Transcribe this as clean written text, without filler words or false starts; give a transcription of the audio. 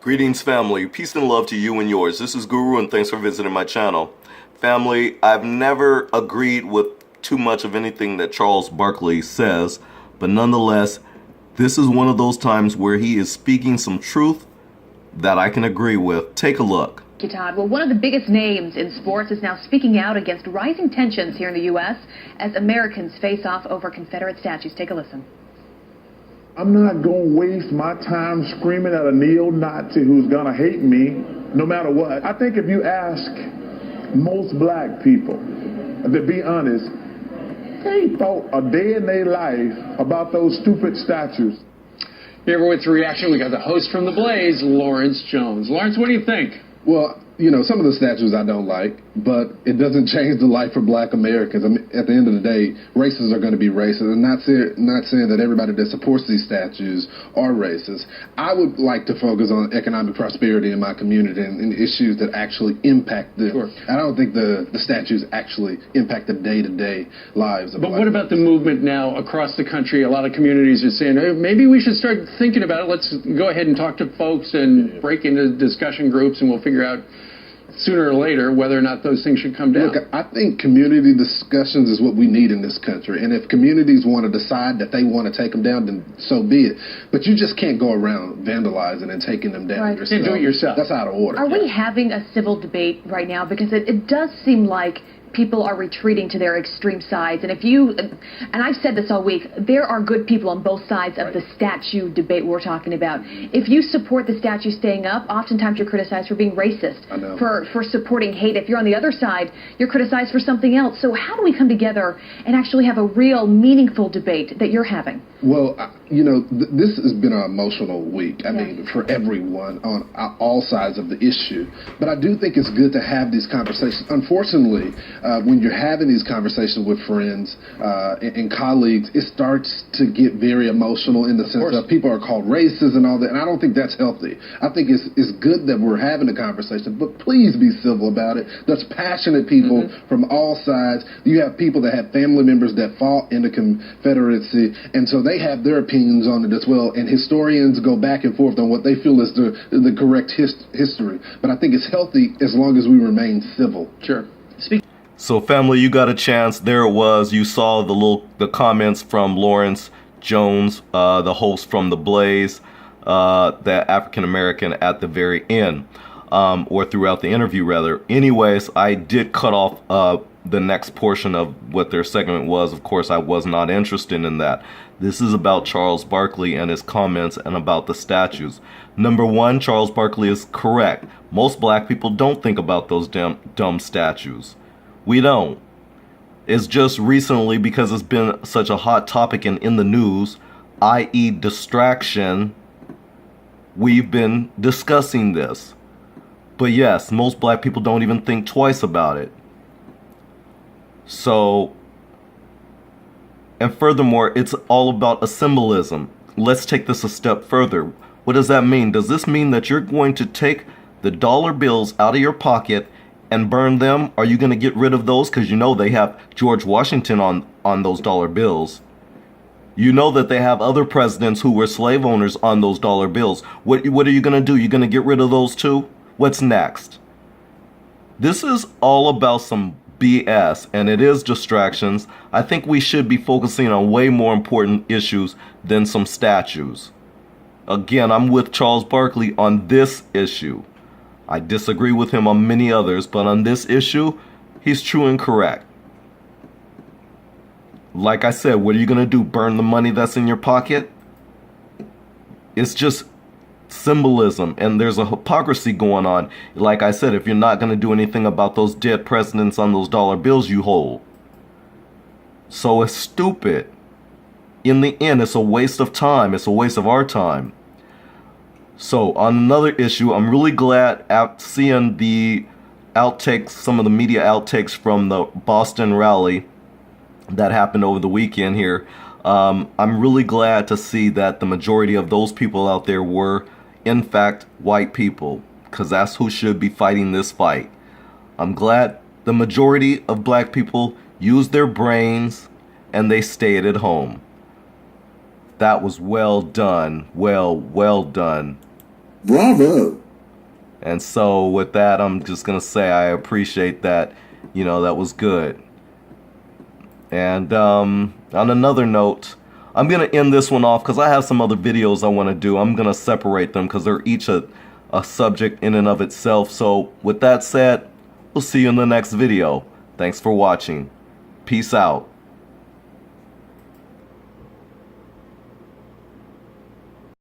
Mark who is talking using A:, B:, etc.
A: Greetings, family. Peace and love to you and yours. This is Guru, and thanks for visiting my channel. Family, I've never agreed with too much of anything that Charles Barkley says, but nonetheless, this is one of those times where he is speaking some truth that I can agree with. Take a look.
B: Thank you, Todd. Well, one of the biggest names in sports is now speaking out against rising tensions here in the U.S. as Americans face off over Confederate statues. Take a listen.
C: I'm not going to waste my time screaming at a neo-Nazi who's going to hate me no matter what. I think if you ask most black people, to be honest, they thought a day in their life about those stupid statues.
D: Here with the reaction, we got the host from The Blaze, Lawrence Jones. Lawrence, what do you think?
E: Well, you know, some of the statues I don't like, but it doesn't change the life for black Americans. I mean, at the end of the day, racists are going to be racist. I'm not saying that everybody that supports these statues are racist. I would like to focus on economic prosperity in my community and issues that actually impact them.
D: Sure.
E: I don't think the statues actually impact the day-to-day lives of
D: But
E: black
D: what about the
E: Americans.
D: movement now across the country? A lot of communities are saying, hey, maybe we should start thinking about it. Let's go ahead and talk to folks and break into discussion groups, and we'll figure out sooner or later whether or not those things should come down.
E: Look, I think community discussions is what we need in this country. And if communities want to decide that they want to take them down, then so be it. But you just can't go around vandalizing and taking them down yourself.
D: And do it yourself.
E: That's out of order.
B: Are we having a civil debate right now? Because it does seem like people are retreating to their extreme sides. And if you, and I've said this all week, there are good people on both sides of the statue debate we're talking about. If you support the statue staying up, oftentimes you're criticized for being racist, for supporting hate. If you're on the other side, you're criticized for something else. So how do we come together and actually have a real meaningful debate that you're having?
E: Well, you know, this has been an emotional week, I mean, for everyone on all sides of the issue. But I do think it's good to have these conversations. Unfortunately, when you're having these conversations with friends and colleagues, it starts to get very emotional in the sense that people are called racist and all that, and I don't think that's healthy. I think it's good that we're having a conversation, but please be civil about it. There's passionate people from all sides. You have people that have family members that fought in the Confederacy, and so they have their opinions on it as well, and historians go back and forth on what they feel is the correct history. But I think it's healthy as long as we remain civil.
D: Sure.
A: So family, you got a chance. There it was. You saw the comments from Lawrence Jones, the host from The Blaze, the African American at the very end, or throughout the interview rather. Anyways, I did cut off the next portion of what their segment was. Of course, I was not interested in that. This is about Charles Barkley and his comments and about the statues. Number one, Charles Barkley is correct. Most black people don't think about those dumb statues. We don't. It's just recently, because it's been such a hot topic and in the news, i.e. distraction, we've been discussing this. But yes, most black people don't even think twice about it. So, and furthermore, it's all about a symbolism. Let's take this a step further. What does that mean? Does this mean that you're going to take the dollar bills out of your pocket and burn them? Are you going to get rid of those? Because you know they have George Washington on those dollar bills. You know that they have other presidents who were slave owners on those dollar bills. What are you going to do? You're going to get rid of those too? What's next? This is all about some BS, and it is distractions. I think we should be focusing on way more important issues than some statues. Again, I'm with Charles Barkley on this issue. I disagree with him on many others, but on this issue, he's true and correct. Like I said, what are you going to do? Burn the money that's in your pocket? It's just symbolism, and there's a hypocrisy going on. Like I said, if you're not going to do anything about those dead presidents on those dollar bills you hold. So it's stupid. In the end, it's a waste of time. It's a waste of our time. So on another issue, I'm really glad at seeing the outtakes, some of the media outtakes from the Boston rally that happened over the weekend here. I'm really glad to see that the majority of those people out there were, in fact, white people, because that's who should be fighting this fight. I'm glad the majority of black people used their brains and they stayed at home. That was well done. Well done.
F: Bravo.
A: And so with that, I'm just going to say I appreciate that. You know, that was good. And on another note, I'm going to end this one off because I have some other videos I want to do. I'm going to separate them because they're each a subject in and of itself. So with that said, we'll see you in the next video. Thanks for watching. Peace out.